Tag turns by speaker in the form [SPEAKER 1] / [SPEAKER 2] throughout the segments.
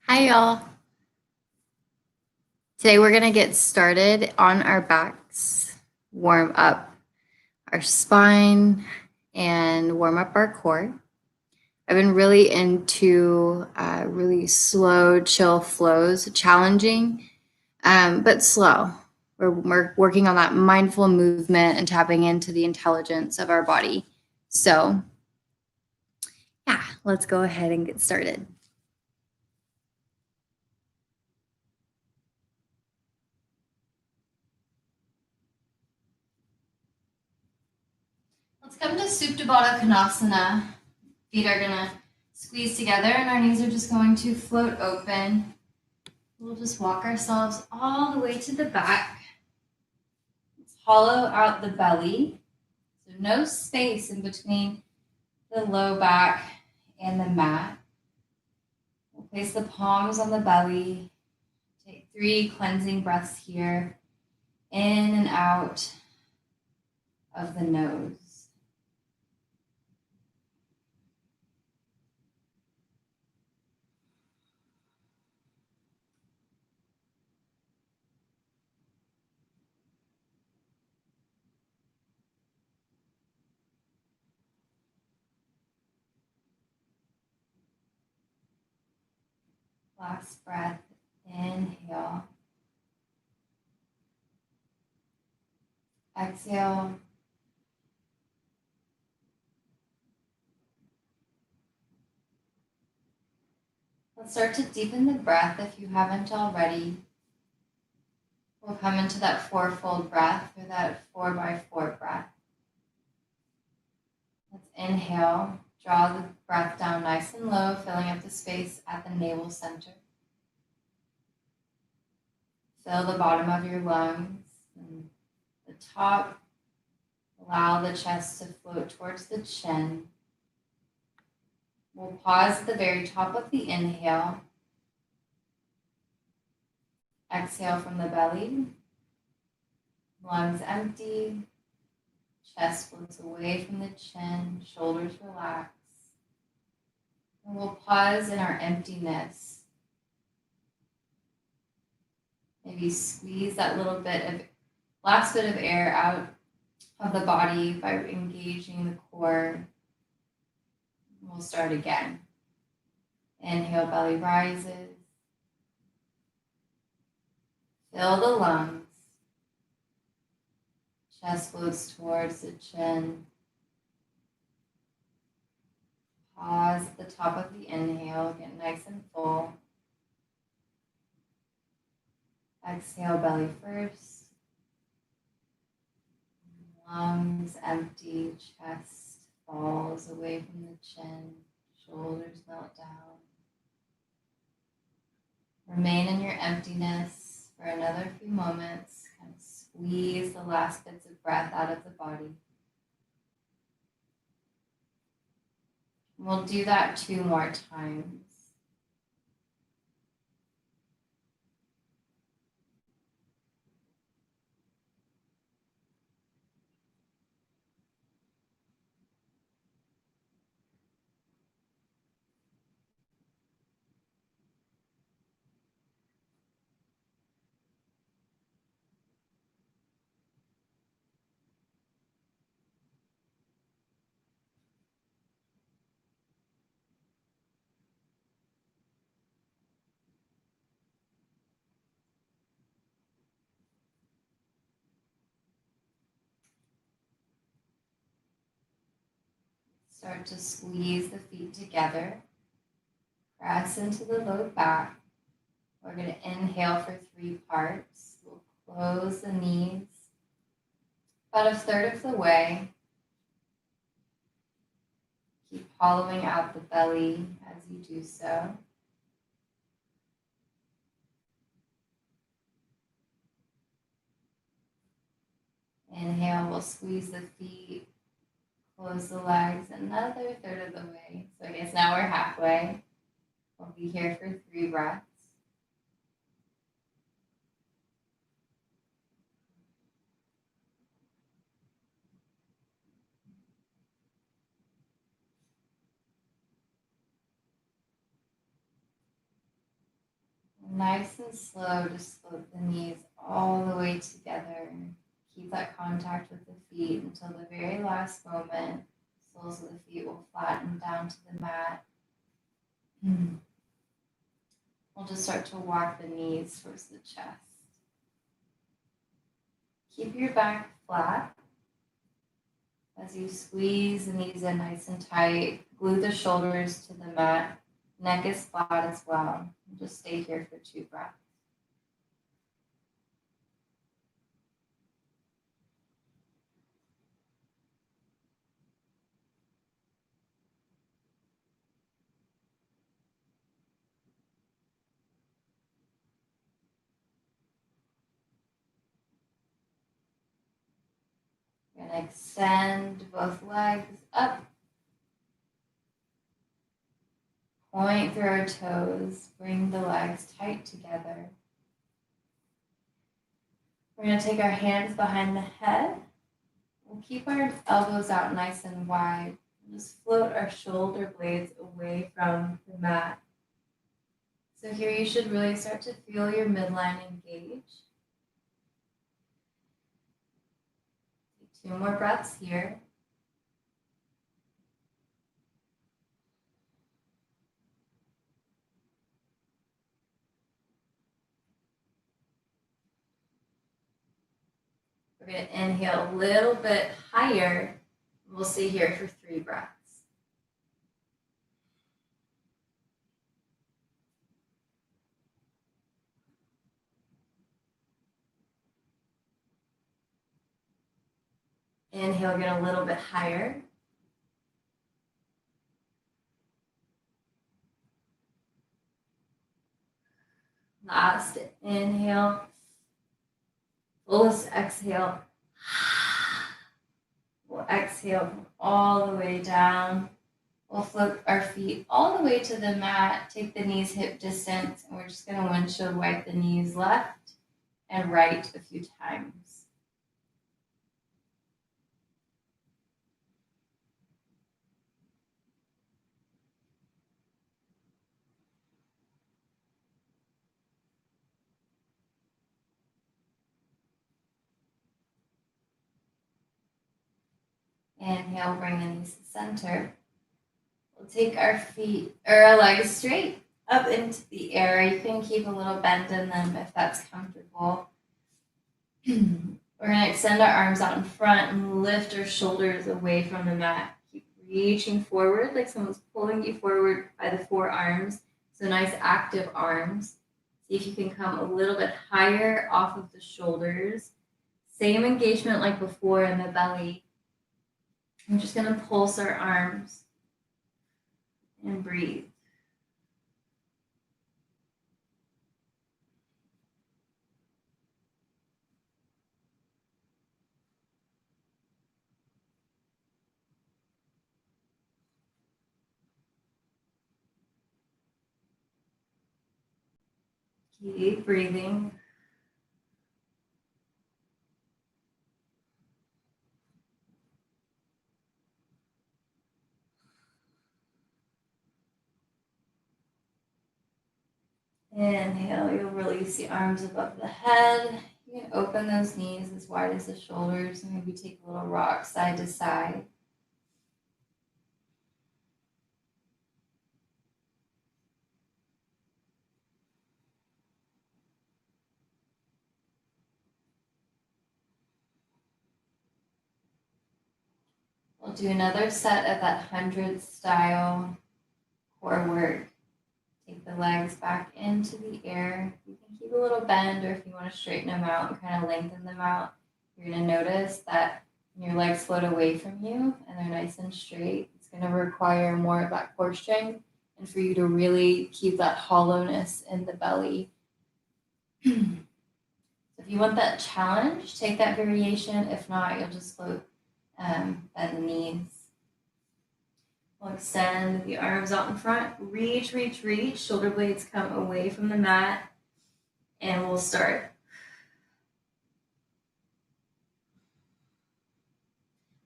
[SPEAKER 1] Hi, y'all. Today we're going to get started on our backs, warm up our spine, and warm up our core. I've been really into really slow, chill flows, challenging, but slow. We're working on that mindful movement and tapping into the intelligence of our body. So, yeah, let's go ahead and get started. Let's come to Supta Baddha Konasana. Feet are gonna squeeze together and our knees are just going to float open. We'll just walk ourselves all the way to the back. Let's hollow out the belly. So no space in between the low back and the mat. We'll place the palms on the belly. Take 3 cleansing breaths here. In and out of the nose. Last breath, inhale. Exhale. Let's start to deepen the breath if you haven't already. We'll come into that fourfold breath or that 4x4 breath. Let's inhale, draw the breath down nice and low, filling up the space at the navel center. Fill the bottom of your lungs and the top. Allow the chest to float towards the chin. We'll pause at the very top of the inhale. Exhale from the belly. Lungs empty. Chest floats away from the chin. Shoulders relax. And we'll pause in our emptiness. Maybe squeeze that little bit of last bit of air out of the body by engaging the core. We'll start again. Inhale, belly rises. Fill the lungs. Chest floats towards the chin. Pause at the top of the inhale, get nice and full. Exhale, belly first. Lungs empty, chest falls away from the chin, shoulders melt down. Remain in your emptiness for another few moments. Kind of squeeze the last bits of breath out of the body. We'll do that 2 more times. Start to squeeze the feet together. Press into the low back. We're going to inhale for 3 parts. We'll close the knees about 1/3 of the way. Keep hollowing out the belly as you do so. Inhale, we'll squeeze the feet, close the legs another 1/3 of the way. So I guess now we're halfway. We'll be here for 3 breaths. Nice and slow, just float the knees all the way together. Keep that contact with the feet until the very last moment. The soles of the feet will flatten down to the mat. We'll just start to walk the knees towards the chest. Keep your back flat as you squeeze the knees in nice and tight. Glue the shoulders to the mat. Neck is flat as well. Just stay here for 2 breaths. We're going to extend both legs up. Point through our toes. Bring the legs tight together. We're going to take our hands behind the head. We'll keep our elbows out nice and wide. Just float our shoulder blades away from the mat. So here you should really start to feel your midline engage. Take 2 more breaths here. We're going to inhale a little bit higher. We'll stay here for 3 breaths. Inhale, get a little bit higher. Last inhale. Fullest exhale. We'll exhale all the way down. We'll float our feet all the way to the mat. Take the knees hip distance, and we're just going to windshield wipe the knees left and right a few times. Inhale, bring the knees to center. We'll take our feet or our legs straight up into the air. You can keep a little bend in them if that's comfortable. We're going to extend our arms out in front and lift our shoulders away from the mat. Keep reaching forward like someone's pulling you forward by the forearms. So nice active arms. See if you can come a little bit higher off of the shoulders. Same engagement like before in the belly. I'm just going to pulse our arms and breathe. Keep breathing. Inhale, you'll release the arms above the head. You can open those knees as wide as the shoulders and maybe take a little rock side to side. We'll do another set of that 100 style core work. Take the legs back into the air. You can keep a little bend, or if you want to straighten them out and kind of lengthen them out, you're going to notice that when your legs float away from you and they're nice and straight, it's going to require more of that core strength and for you to really keep that hollowness in the belly. So if you want that challenge, take that variation. If not, you'll just float bend the knees. We'll extend the arms out in front. Reach, reach, reach. Shoulder blades come away from the mat. And we'll start.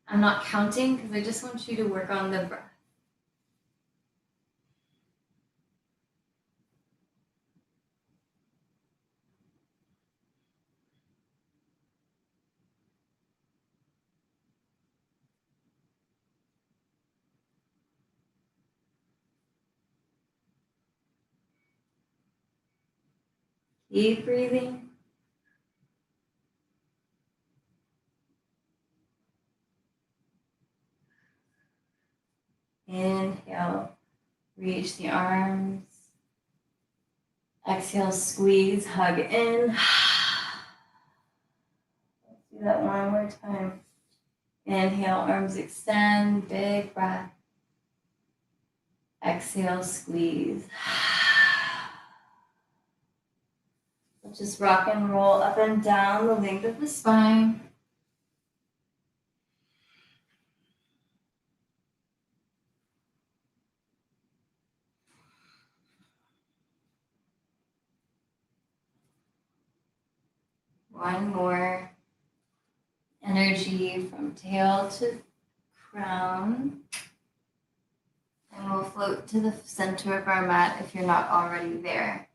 [SPEAKER 1] I'm not counting because I just want you to work on the breath. Deep breathing. Inhale, reach the arms. Exhale, squeeze, hug in. Let's do that one more time. Inhale, arms extend, big breath. Exhale, squeeze. We'll just rock and roll up and down the length of the spine. One more. Energy from tail to crown. And we'll float to the center of our mat if you're not already there.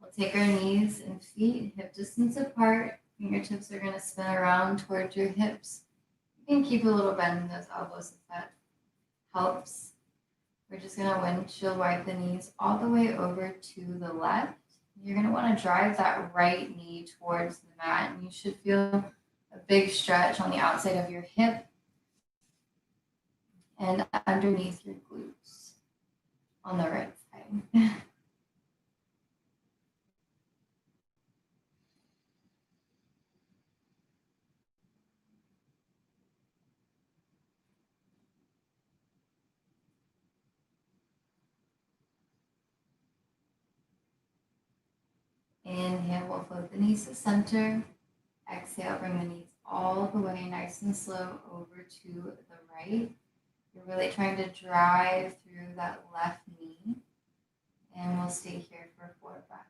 [SPEAKER 1] We'll take our knees and feet hip distance apart. Fingertips are going to spin around towards your hips. You can keep a little bend in those elbows if that helps. We're just going to windshield wipe the knees all the way over to the left. You're going to want to drive that right knee towards the mat, and you should feel a big stretch on the outside of your hip and underneath your glutes on the right side. Inhale, we'll float the knees to center. Exhale, bring the knees all the way nice and slow over to the right. You're really trying to drive through that left knee. And we'll stay here for 4 breaths.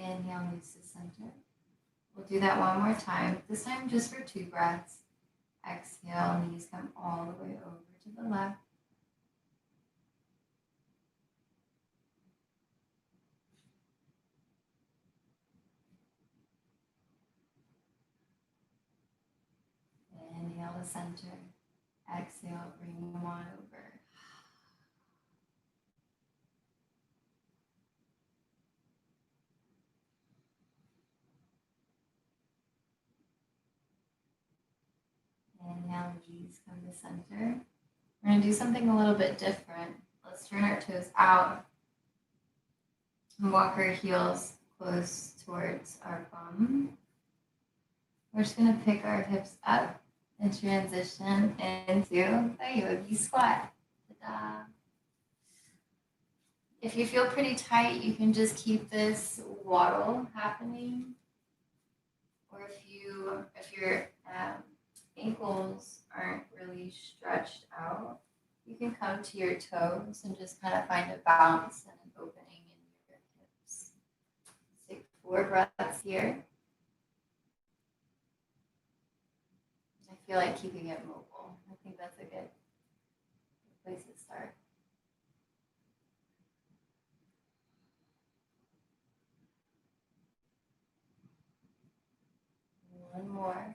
[SPEAKER 1] Inhale, knees to center. We'll do that one more time, this time just for 2 breaths. Exhale, knees come all the way over to the left. Inhale to center. Exhale, bring them on over. Inhale, knees come to center. We're going to do something a little bit different. Let's turn our toes out and walk our heels close towards our bum. We're just going to pick our hips up and transition into a yogi squat. Ta-da. If you feel pretty tight, you can just keep this waddle happening. Or if your ankles aren't really stretched out, you can come to your toes and just kind of find a bounce and an opening in your hips. Take 4 breaths here. I feel like keeping it mobile. I think that's a good place to start. One more.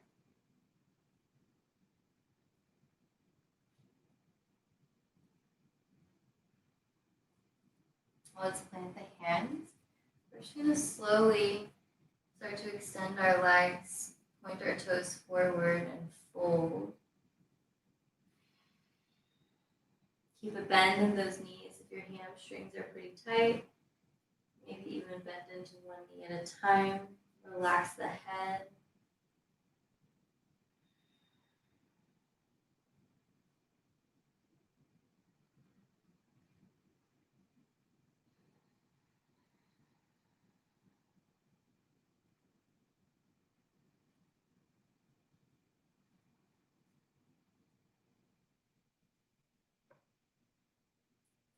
[SPEAKER 1] Let's plant the hands. We're just going to slowly start to extend our legs, point our toes forward and fold. Keep a bend in those knees if your hamstrings are pretty tight. Maybe even bend into one knee at a time. Relax the head.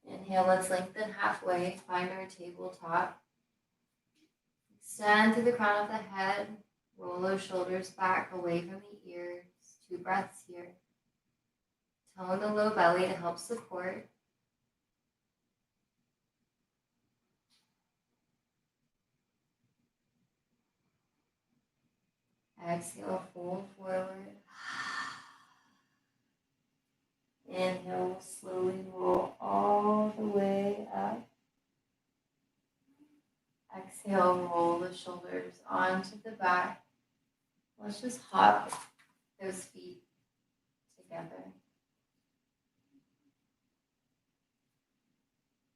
[SPEAKER 1] Inhale, let's lengthen halfway, find our tabletop. Extend through the crown of the head, roll those shoulders back away from the ears. 2 breaths here. Tone the low belly to help support. Exhale, fold forward. Inhale, slowly roll all the way up. Exhale, roll the shoulders onto the back. Let's just hop those feet together.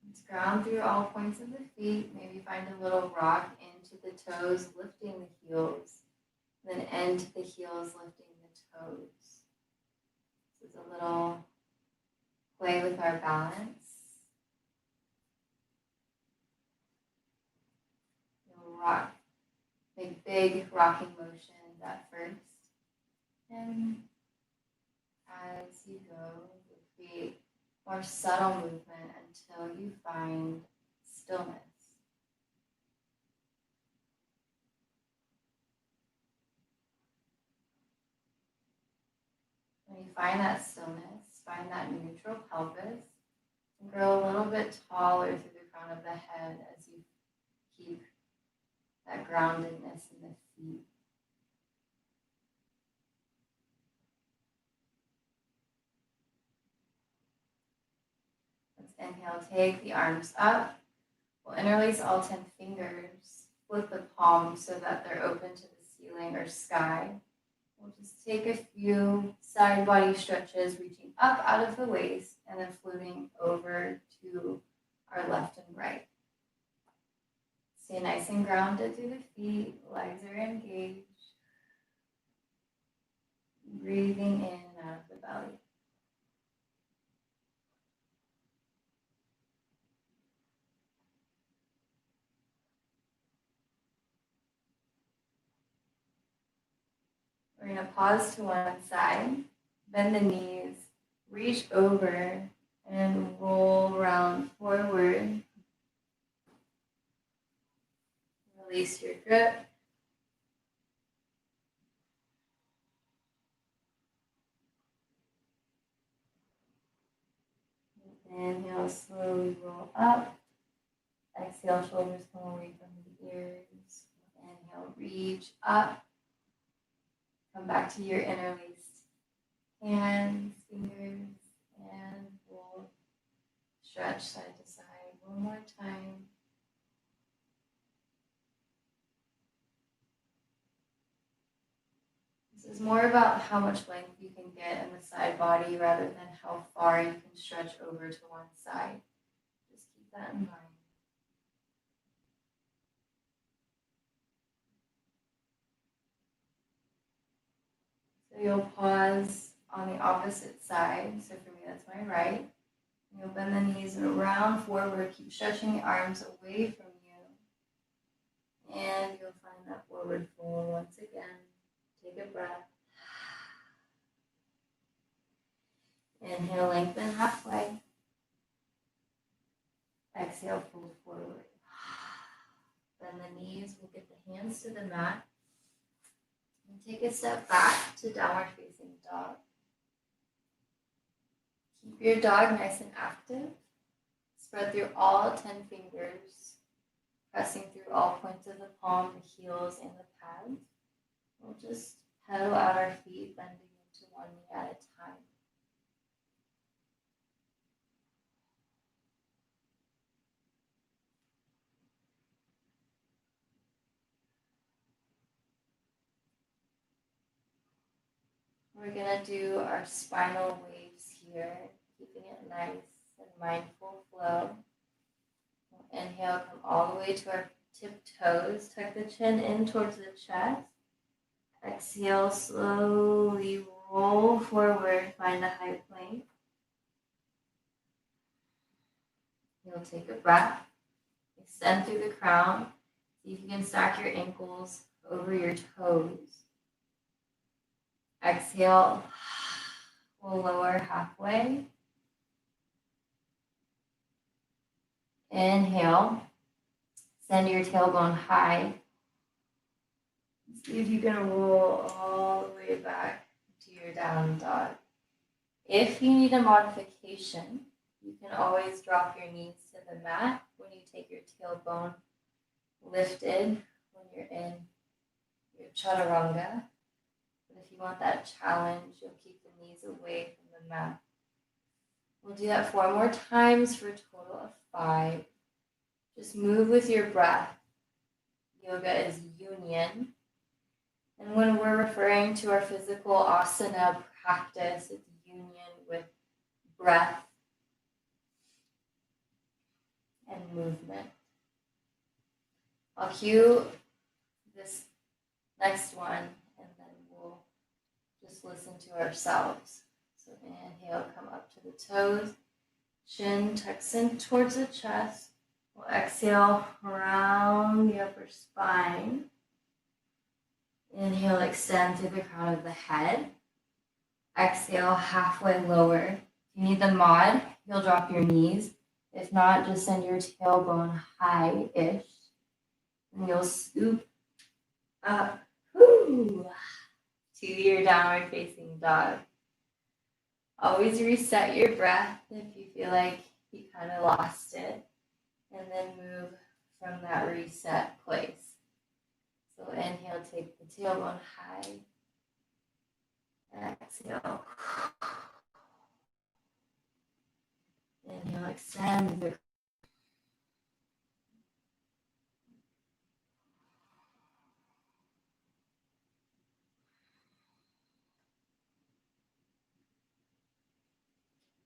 [SPEAKER 1] Let's ground through all points of the feet. Maybe find a little rock into the toes, lifting the heels. Then end the heels, lifting the toes. This is a little play with our balance. You'll rock, make big rocking motions at first. And as you go, you'll create more subtle movement until you find stillness. When you find that stillness, find that neutral pelvis, and grow a little bit taller through the crown of the head as you keep that groundedness in the feet. Let's inhale, take the arms up. We'll interlace all 10 fingers, flip the palms so that they're open to the ceiling or sky. We'll just take a few side body stretches, reaching up out of the waist and then floating over to our left and right. Stay nice and grounded through the feet, legs are engaged. Breathing in and out of the belly. We're going to pause to one side, bend the knees, reach over and roll around forward. Release your grip. Inhale, slowly roll up. Exhale, shoulders come away from the ears. Inhale, reach up. Come back to your interlaced hands, fingers, and we'll stretch side to side one more time. This is more about how much length you can get in the side body rather than how far you can stretch over to one side. Just keep that in mind. So you'll pause on the opposite side. So for me, that's my right. And you'll bend the knees and round forward. Keep stretching the arms away from you. And you'll find that forward fold once again. Take a breath. Inhale, lengthen halfway. Exhale, fold forward. Bend the knees. We'll get the hands to the mat. And take a step back to downward facing dog. Keep your dog nice and active. Spread through all 10 fingers, pressing through all points of the palm, the heels, and the pads. We'll just pedal out our feet, bending into one knee at a time. We're going to do our spinal waves here, keeping it nice and mindful flow. We'll inhale, come all the way to our tip toes, tuck the chin in towards the chest. Exhale, slowly roll forward, find a high plank. You'll take a breath, extend through the crown. See if you can stack your ankles over your toes. Exhale, we'll lower halfway. Inhale, send your tailbone high. See if you can roll all the way back to your down dog. If you need a modification, you can always drop your knees to the mat when you take your tailbone lifted when you're in your chaturanga. you want that challenge, you'll keep the knees away from the mat. We'll do that 4 more times for a total of 5. Just move with your breath. Yoga is union. And when we're referring to our physical asana practice, it's union with breath and movement. I'll cue this next one, and then we'll just listen to ourselves. So inhale, come up to the toes. Chin tucks in towards the chest. We'll exhale around the upper spine. Inhale, extend through the crown of the head. Exhale, halfway lower. If you need the mod, you'll drop your knees. If not, just send your tailbone high-ish. And you'll scoop up to your downward facing dog. Always reset your breath if you feel like you kind of lost it. And then move from that reset place. So inhale, take the tailbone high. Exhale. Inhale, extend the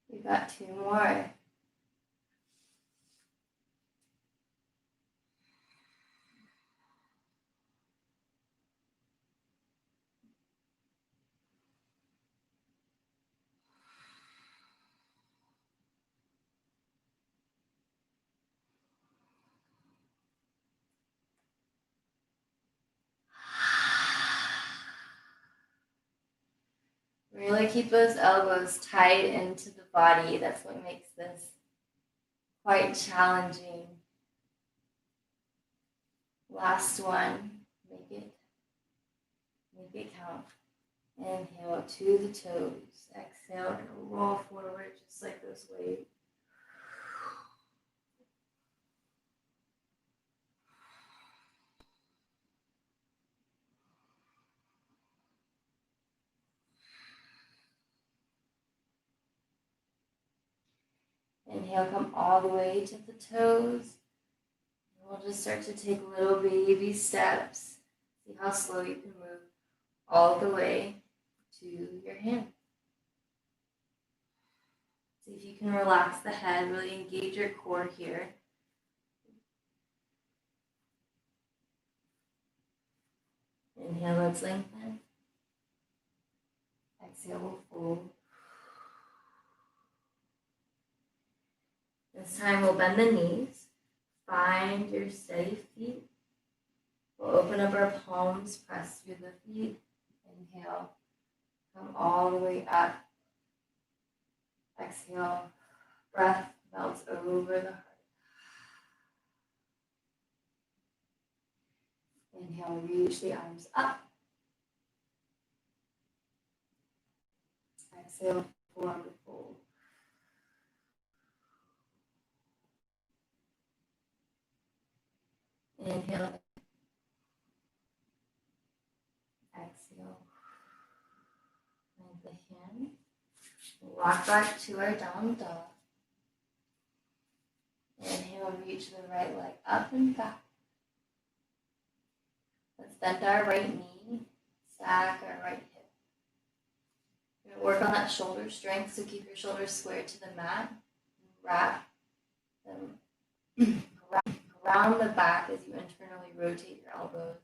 [SPEAKER 1] We've got 2 more. Really keep those elbows tight into the body. That's what makes this quite challenging. Last one. Make it count. Inhale to the toes. Exhale, and roll forward just like those waves. Inhale, come all the way to the toes. We'll just start to take little baby steps. See how slow you can move all the way to your hand. See if you can relax the head, really engage your core here. Inhale, let's lengthen. Exhale, we'll fold. This time we'll bend the knees. Find your steady feet. We'll open up our palms, press through the feet. Inhale, come all the way up. Exhale, breath melts over the heart. Inhale, reach the arms up. Exhale, forward fold. Inhale. Exhale. Bend the hand. Rock back to our down dog. Inhale, reach the right leg up and back. Let's bend our right knee, stack our right hip. We're going to work on that shoulder strength, so keep your shoulders square to the mat. Wrap them around the back as you internally rotate your elbows.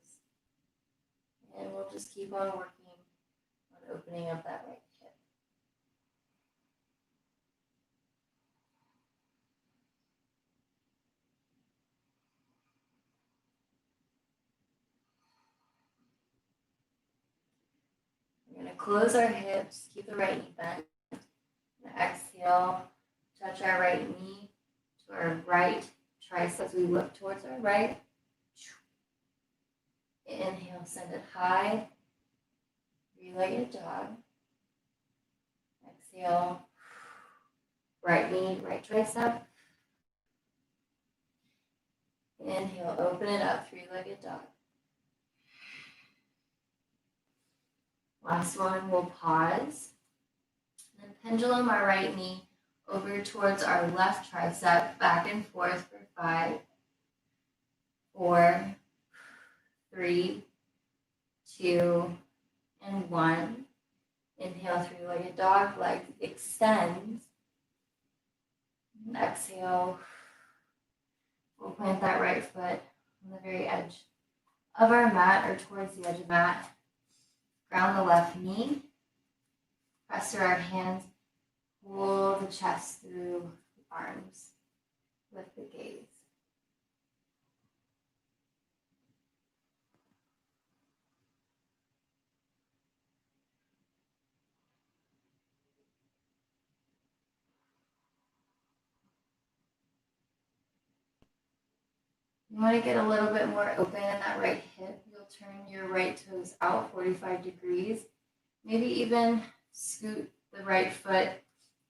[SPEAKER 1] And we'll just keep on working on opening up that right hip. We're going to close our hips, keep the right knee bent. Exhale, touch our right knee to our right triceps. We look towards our right. Inhale, send it high. Three-legged dog. Exhale, right knee, right tricep. Inhale, open it up, three-legged dog. Last one, we'll pause. And then pendulum our right knee over towards our left tricep, back and forth for 5, 4, 3, 2, and 1. Inhale, three-legged dog, legs extend. And exhale, we'll plant that right foot on the very edge of our mat or towards the edge of the mat. Ground the left knee. Press through our hands. Pull the chest through the arms. Lift the gaze. You want to get a little bit more open in that right hip. You'll turn your right toes out 45 degrees. Maybe even scoot the right foot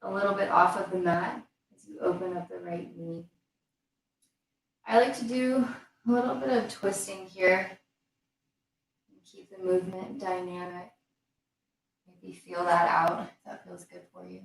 [SPEAKER 1] a little bit off of the mat as you open up the right knee. I like to do a little bit of twisting here and keep the movement dynamic. Maybe feel that out if that feels good for you.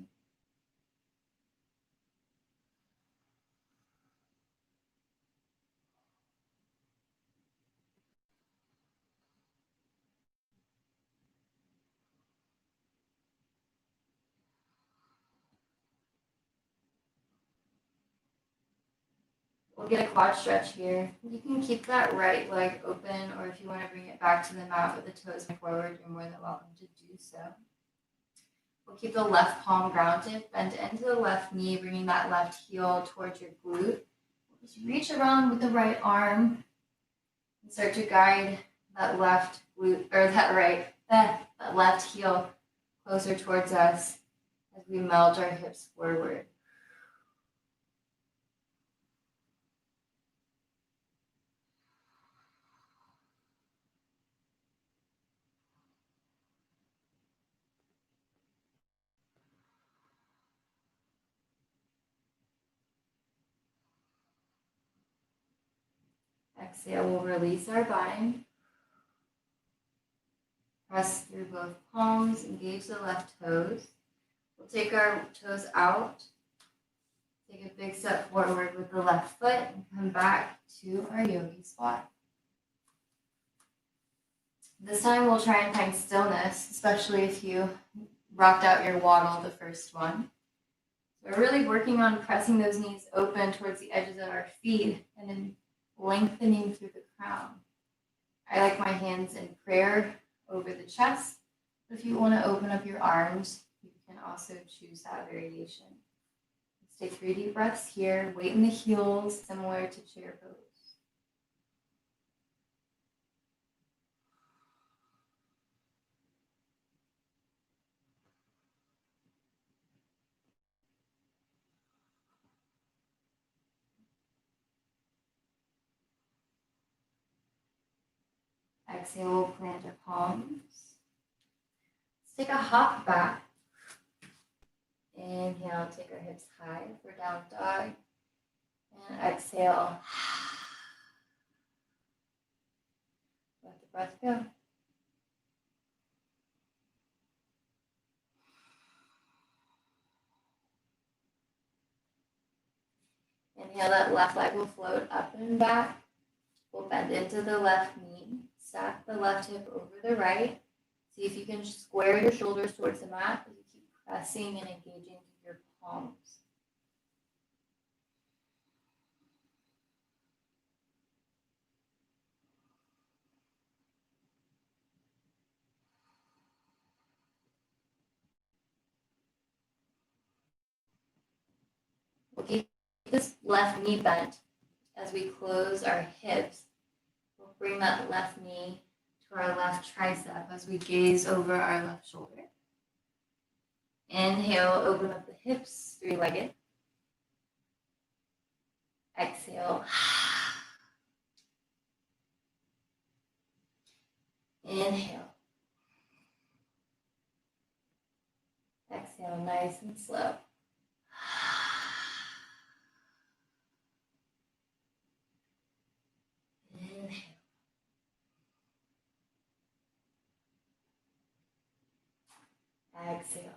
[SPEAKER 1] We'll get a quad stretch here. You can keep that right leg open, or if you want to bring it back to the mat with the toes forward, you're more than welcome to do so. We'll keep the left palm grounded, bend into the left knee, bringing that left heel towards your glute. We'll just reach around with the right arm and start to guide that left glute, or that left heel closer towards us as we melt our hips forward. Exhale, we'll release our bind. Press through both palms, engage the left toes. We'll take our toes out, take a big step forward with the left foot, and come back to our yogi squat. This time we'll try and find stillness, especially if you rocked out your waddle the first one. So we're really working on pressing those knees open towards the edges of our feet and then lengthening through the crown. I like my hands in prayer over the chest. But if you want to open up your arms, you can also choose that variation. Let's take 3 deep breaths here. Weight in the heels, similar to chair pose. Exhale, we'll plant our palms. Let's take a hop back. Inhale, take our hips high for down dog. And exhale. Let the breath go. Inhale, that left leg will float up and back. We'll bend into the left knee. Stack the left hip over the right. See if you can square your shoulders towards the mat as you keep pressing and engaging your palms. We'll keep this left knee bent as we close our hips. We'll bring that left knee to our left tricep as we gaze over our left shoulder. Inhale, open up the hips, 3-legged. Exhale. Inhale. Exhale, nice and slow. Inhale. Exhale.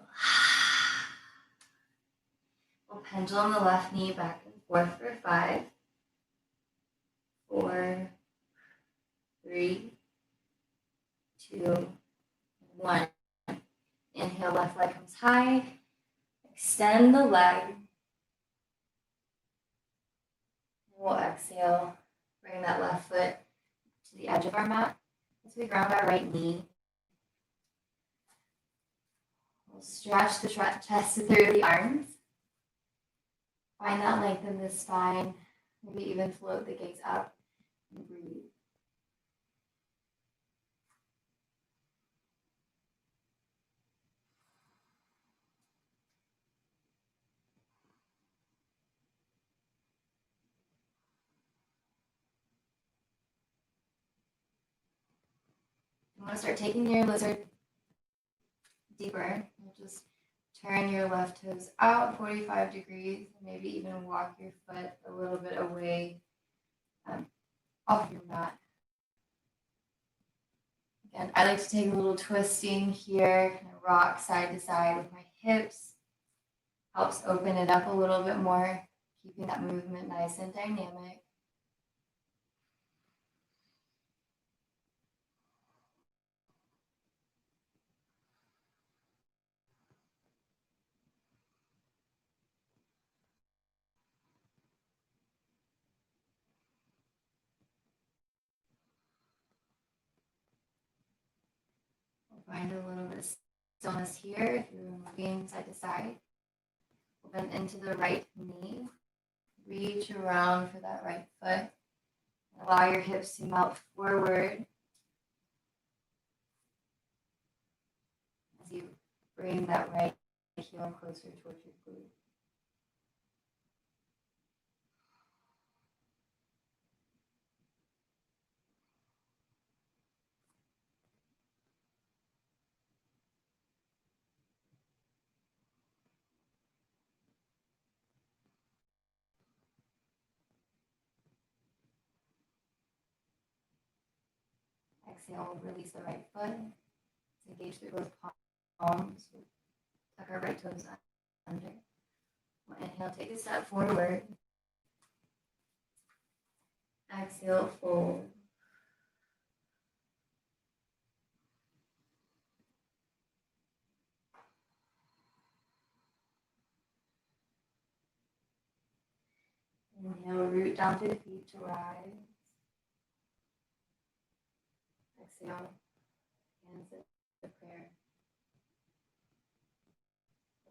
[SPEAKER 1] We'll pendulum the left knee back and forth for 5, 4, 3, 2, 1. Inhale, left leg comes high. Extend the leg. We'll exhale, bring that left foot to the edge of our mat as we ground our right knee. We'll stretch the chest through the arms. Find that length in the spine. Maybe even float the gaze up and breathe. You want to start taking your lizard deeper. You'll just turn your left toes out 45 degrees, and maybe even walk your foot a little bit away off your mat. Again, I like to take a little twisting here, kind of rock side to side with my hips. Helps open it up a little bit more, keeping that movement nice and dynamic. Find a little bit of stillness here if you're moving side to side. Open into the right knee. Reach around for that right foot. Allow your hips to melt forward as you bring that right heel closer towards your glute. Exhale, release the right foot. Engage through both palms. Tuck our right toes under. Inhale, take a step forward. Exhale, fold. Inhale, root down through the feet to rise. Exhale, hands at the prayer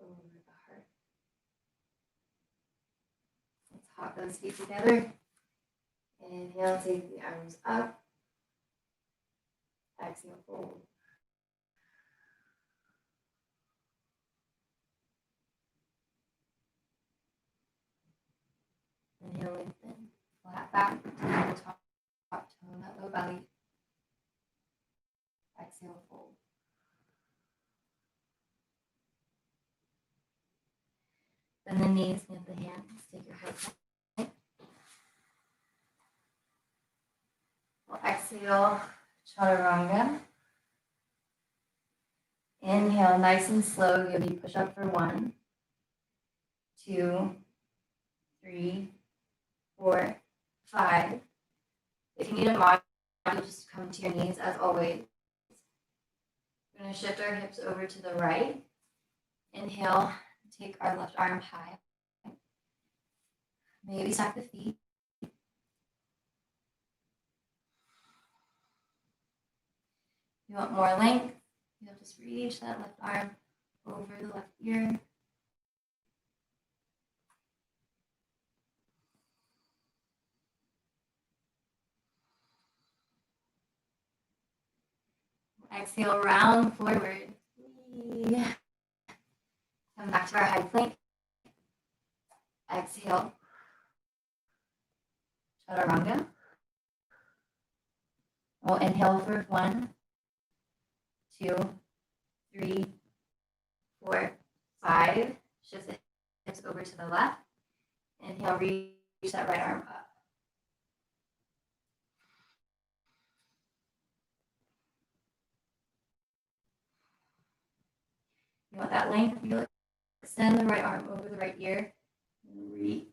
[SPEAKER 1] over the heart. Let's hop those feet together. Inhale, take the arms up. Exhale, fold. Inhale, lengthen. Flat back, top toe, that low belly. Exhale, fold. Bend the knees, knit the hands, take your head tight. We'll exhale, chaturanga. Inhale, nice and slow, yogi push up for 1, 2, 3, 4, 5. If you need a mod, just come to your knees as always. We're going to shift our hips over to the right. Inhale, take our left arm high. Maybe stack the feet. If you want more length, you'll just reach that left arm over the left ear. Exhale, round forward. Come back to our high plank. Exhale. Chaturanga. We'll inhale for 1, 2, 3, 4, 5. Shift the hips over to the left. Inhale, reach that right arm up. You want that length? You'll extend the right arm over the right ear and reach.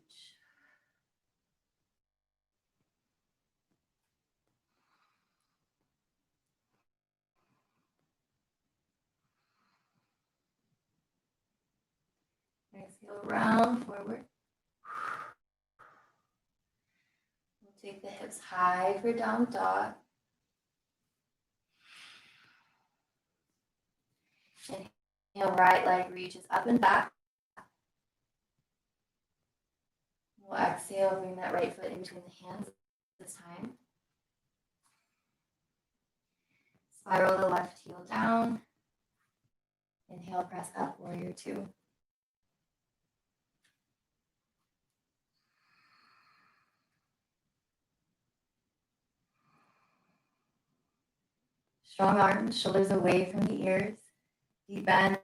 [SPEAKER 1] Exhale, round forward. We'll take the hips high for down dog. Inhale, right leg reaches up and back. We'll exhale, bring that right foot in between the hands this time. Spiral the left heel down. Inhale, press up, warrior two. Strong arms, shoulders away from the ears. Deep bend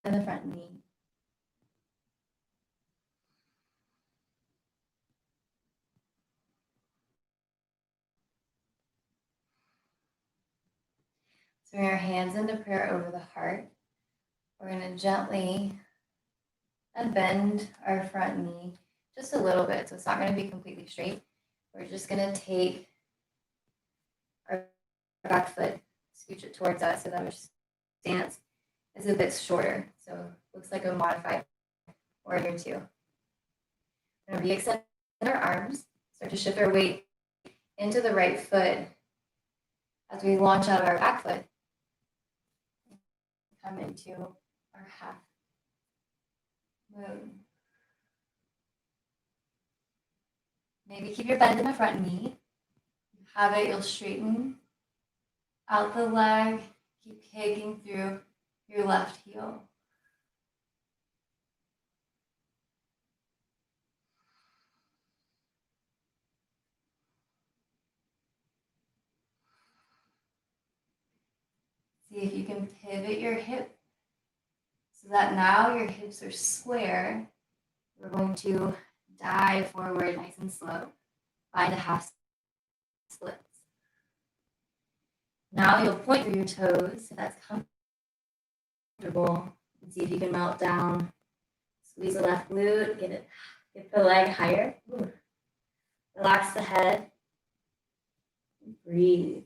[SPEAKER 1] in the front knee. So bring our hands into prayer over the heart. We're going to gently bend our front knee just a little bit. So it's not going to be completely straight. We're just going to take our back foot, scooch it towards us so that our stance is a bit shorter. So it looks like a modified warrior two. We're going to re-extend our arms, start to shift our weight into the right foot as we launch out our back foot. Come into our half moon. Maybe keep your bend in the front knee. You have it, you'll straighten out the leg, keep kicking through your left heel. See if you can pivot your hip so that now your hips are square. We're going to dive forward nice and slow. Find a half splits. Now you'll point through your toes if that's comfortable. And see if you can melt down. Squeeze the left glute, get the leg higher. Ooh. Relax the head. Breathe.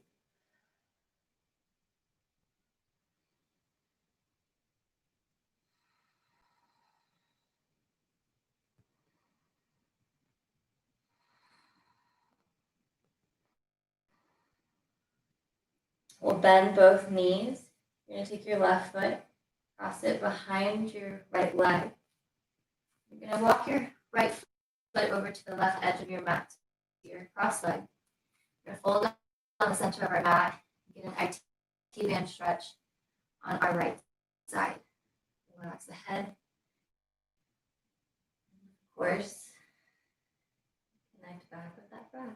[SPEAKER 1] We'll bend both knees. You're going to take your left foot, cross it behind your right leg. You're going to walk your right foot over to the left edge of your mat, your cross leg. You're going to fold down the center of our mat, get an IT band stretch on our right side. Relax the head. Of course, connect back with that breath.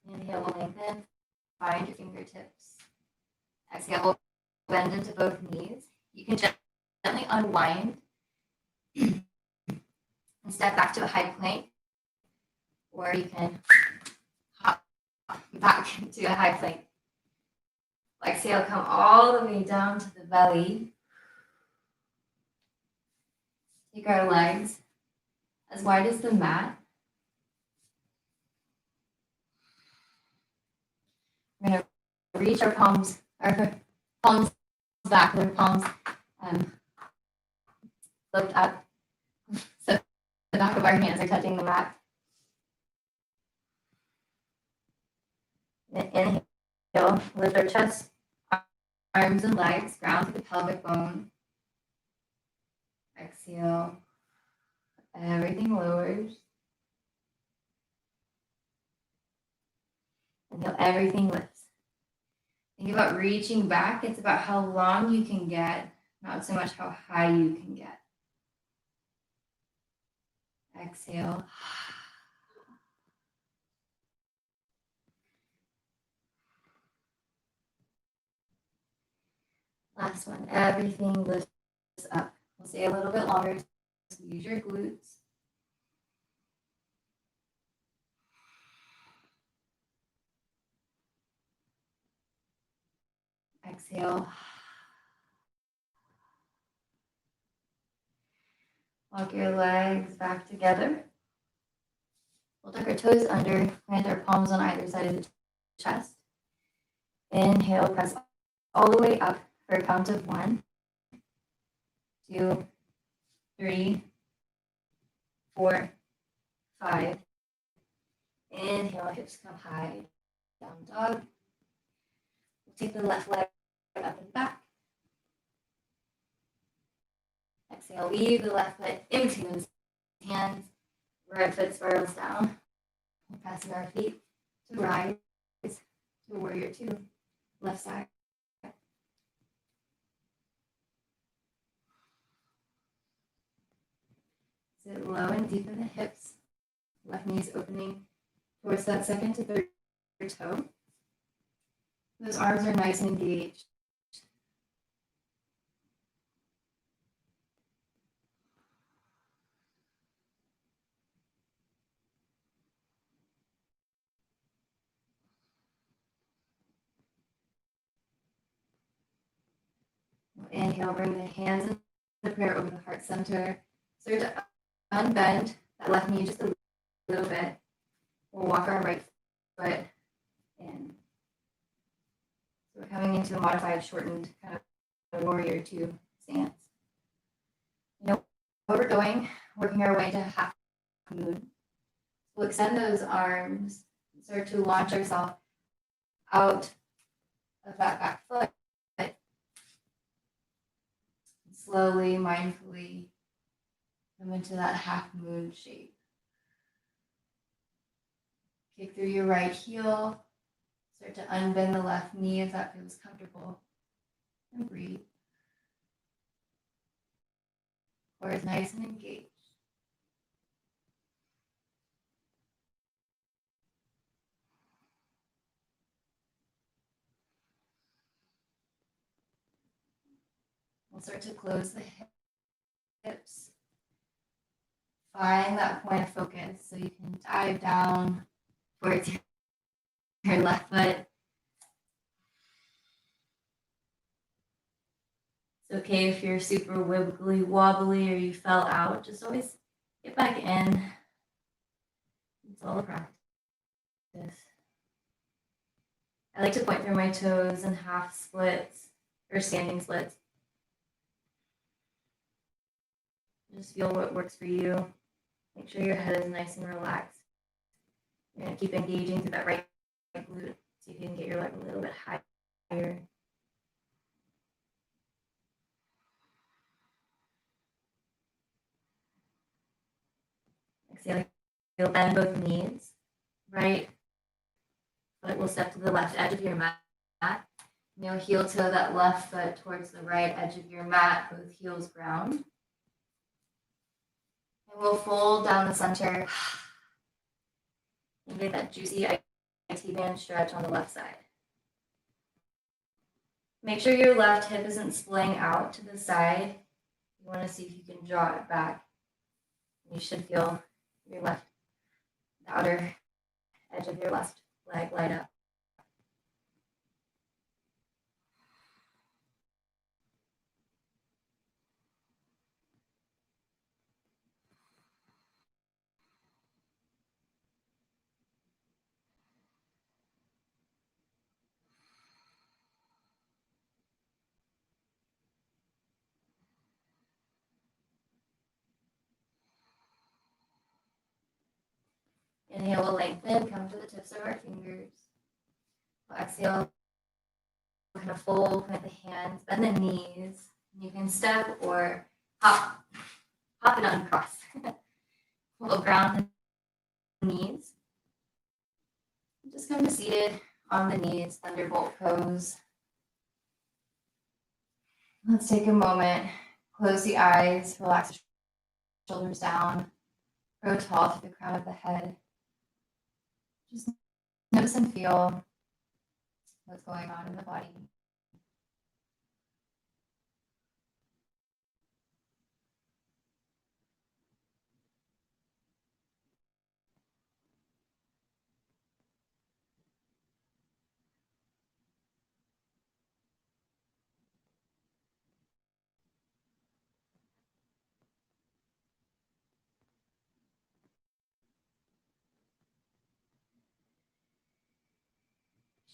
[SPEAKER 1] Inhale, we'll lengthen, find your fingertips. Exhale, we'll bend into both knees. You can gently unwind and step back to a high plank, or you can hop back to a high plank. Exhale, come all the way down to the belly. Take our legs as wide as the mat. We're going to reach our palms back, with our palms flipped up. So the back of our hands are touching the mat. Inhale, lift our chest, arms and legs, ground to the pelvic bone. Exhale, everything lowers. Inhale, everything lifts. Think about reaching back. It's about how long you can get, not so much how high you can get. Exhale. Last one. Everything lifts up. We'll stay a little bit longer. Squeeze your glutes. Exhale. Walk your legs back together. We'll tuck our toes under, plant our palms on either side of the chest. Inhale, press all the way up for a count of 1, 2, 3, 4, 5. Inhale, hips come high, down dog. We'll take the left leg up and back. Exhale, weave the left foot in between those hands. Right foot spirals down. We're passing our feet to rise to warrior 2, left side. Sit low and deep in the hips. Left knee is opening towards that second to third toe. Those arms are nice and engaged. Inhale, bring the hands in the prayer over the heart center. Start to unbend that left knee just a little bit. We'll walk our right foot in. So we're coming into a modified, shortened kind of warrior 2 stance. You know what we're doing, working our way to half moon. We'll extend those arms, start to launch ourselves out of that back foot. Slowly, mindfully come into that half moon shape. Kick through your right heel. Start to unbend the left knee if that feels comfortable. And breathe. Core is nice and engaged. We'll start to close the hips. Find that point of focus so you can dive down towards your left foot. It's okay if you're super wibbly wobbly or you fell out. Just always get back in. It's all a practice. I like to point through my toes in half splits or standing splits. Just feel what works for you. Make sure your head is nice and relaxed. You're going to keep engaging through that right glute so you can get your leg a little bit higher. Exhale, you'll bend both knees. Right foot will step to the left edge of your mat. You'll heel toe that left foot towards the right edge of your mat, both heels ground. And we'll fold down the center and get that juicy IT band stretch on the left side. Make sure your left hip isn't splaying out to the side. You want to see if you can draw it back. You should feel your left, the outer edge of your left leg light up. Inhale, we'll lengthen, come to the tips of our fingers. We'll exhale, kind of fold, plant the hands, bend the knees. You can step or hop and uncross. We'll ground the knees. Just come to seated on the knees, thunderbolt pose. Let's take a moment, close the eyes, relax the shoulders down, grow tall to the crown of the head. Just notice and feel what's going on in the body.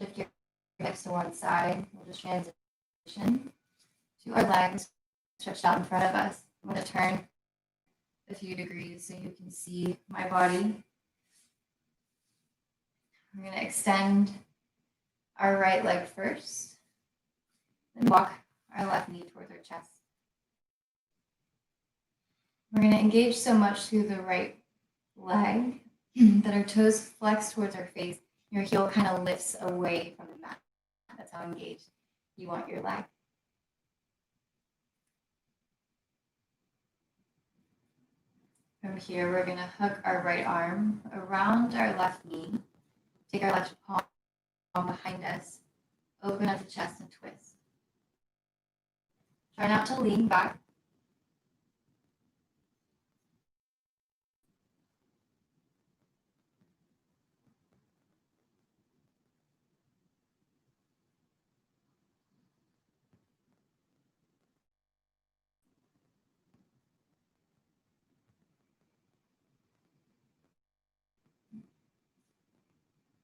[SPEAKER 1] Shift your hips to one side. We'll just transition to our legs stretched out in front of us. I'm going to turn a few degrees so you can see my body. We're going to extend our right leg first, then walk our left knee towards our chest. We're going to engage so much through the right leg that our toes flex towards our face. Your heel kind of lifts away from the mat. That's how engaged you want your leg. From here, we're going to hook our right arm around our left knee. Take our left palm behind us. Open up the chest and twist. Try not to lean back.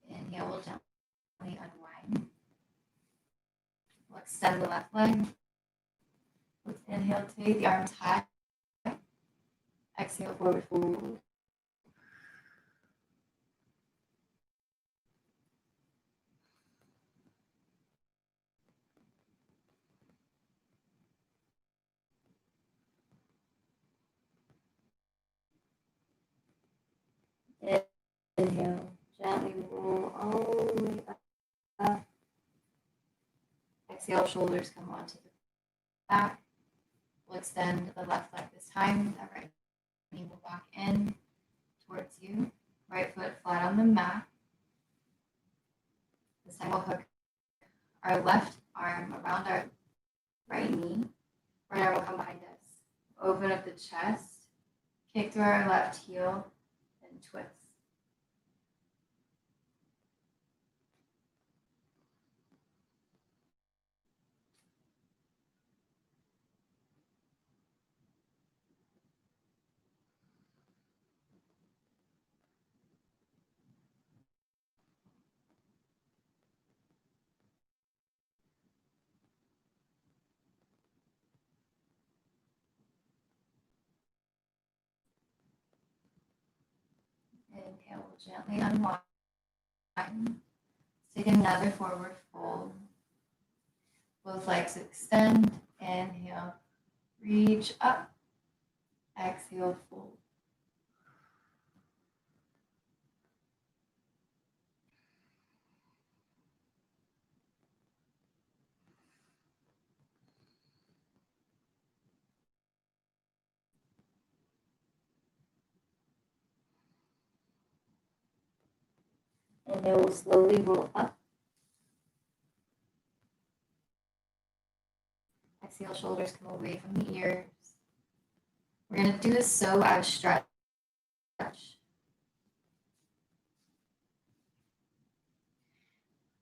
[SPEAKER 1] Inhale, we'll gently unwind. We'll extend the left leg. Let's inhale, take the arms high. Exhale, forward fold. Inhale, gently roll all the way up. Exhale, shoulders come onto the back. We'll extend the left leg this time. That right knee will back in towards you. Right foot flat on the mat. This time we'll hook our left arm around our right knee. Right arm will come behind us. Open up the chest. Kick through our left heel and twist. Inhale, we'll gently unwind. Take another forward fold. Both legs extend. Inhale, reach up. Exhale, fold. And then we'll slowly roll up. Exhale, shoulders come away from the ears. We're going to do a so out stretch.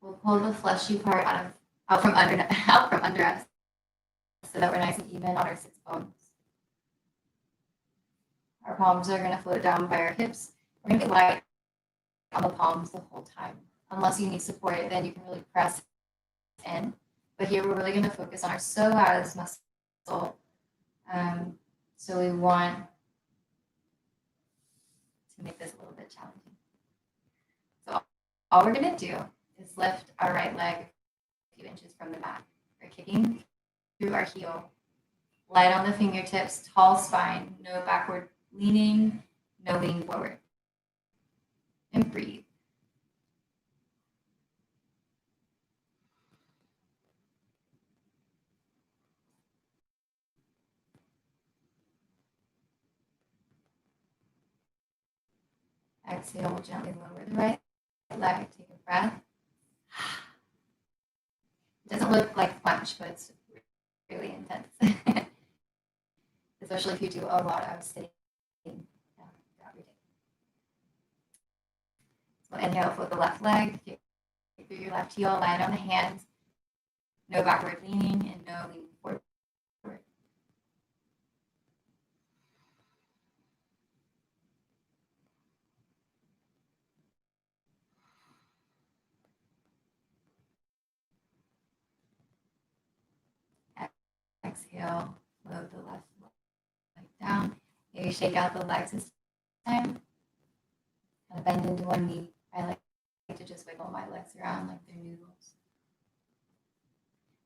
[SPEAKER 1] We'll pull the fleshy part out from under us so that we're nice and even on our sits bones. Our palms are going to float down by our hips. We're going to be light on the palms the whole time. Unless you need support, then you can really press in. But here we're really going to focus on our psoas muscle. So we want to make this a little bit challenging. So all we're going to do is lift our right leg a few inches from the mat. We're kicking through our heel. Light on the fingertips, tall spine, no backward leaning, no leaning forward. And breathe. Exhale, gently lower the right leg. Take a breath. It doesn't look like much, but it's really intense. Especially if you do a lot of sitting every day. So inhale, float the left leg. Kick through your left heel. Land on the hands. No backward leaning and no leaning forward. exhale, float the left leg down. Maybe shake out the legs this time. Kind of bend into one knee. I like to just wiggle my legs around like they're noodles.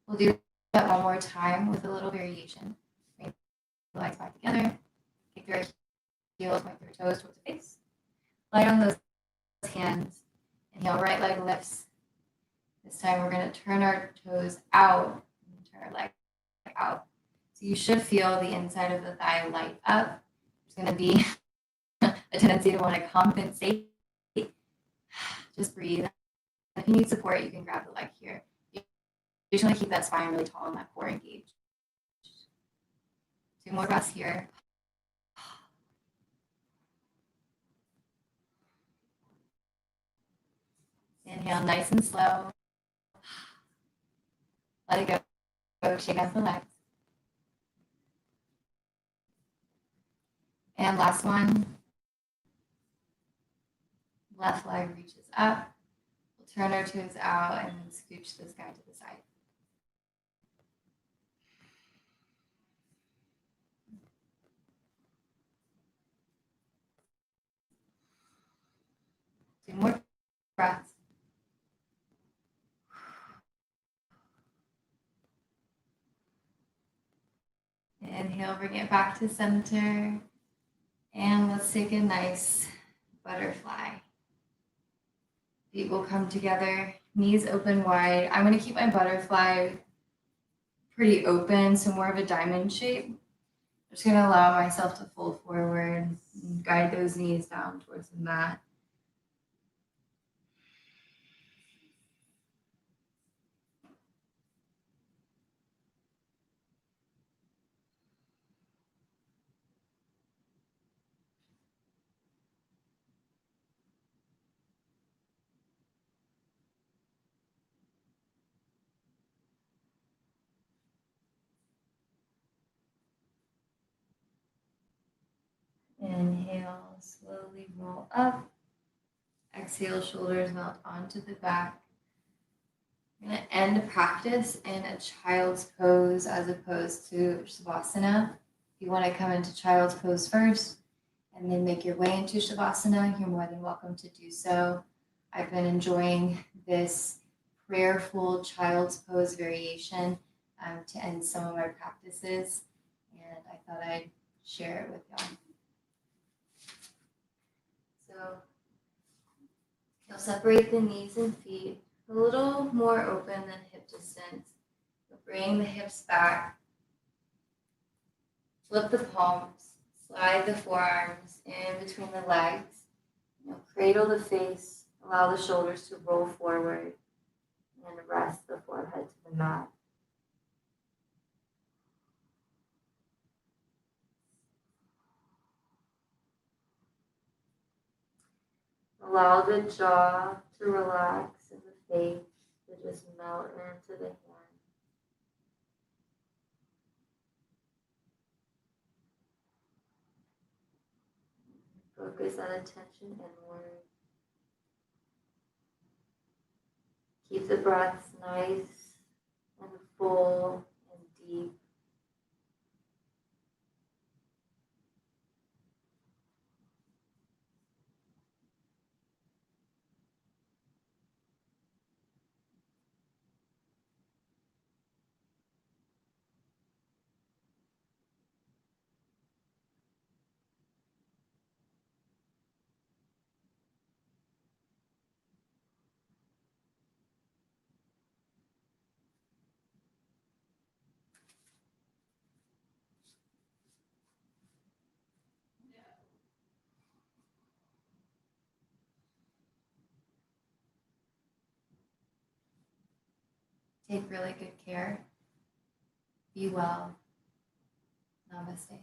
[SPEAKER 1] We'll do that one more time with a little variation. Bring the legs back together. Kick through our heels, point through our toes towards the face. Light on those hands. Inhale, right leg lifts. This time we're going to turn our toes out and turn our leg out. So you should feel the inside of the thigh light up. There's going to be a tendency to want to compensate. Just breathe. If you need support, you can grab the leg here. You just want to keep that spine really tall and that core engaged. 2 more breaths here. Inhale, nice and slow. Let it go. Shake out the legs. And last one. Left leg reaches up. We'll turn our toes out and then scooch this guy to the side. Two more breaths. Inhale, bring it back to center. And let's take a nice butterfly. Feet will come together, knees open wide. I'm going to keep my butterfly pretty open, so more of a diamond shape. I'm just going to allow myself to fold forward and guide those knees down towards the mat. Inhale, slowly roll up. Exhale, shoulders melt onto the back. I'm going to end practice in a child's pose as opposed to Shavasana. If you want to come into child's pose first and then make your way into Shavasana, you're more than welcome to do so. I've been enjoying this prayerful child's pose variation to end some of my practices, and I thought I'd share it with y'all. So you'll separate the knees and feet a little more open than hip distance. You'll bring the hips back, flip the palms, slide the forearms in between the legs. You'll cradle the face, allow the shoulders to roll forward, and rest the forehead to the mat. Allow the jaw to relax and the face to just melt into the hand. Focus that attention inward. Keep the breaths nice and full and deep. Take really good care. Be well. Namaste.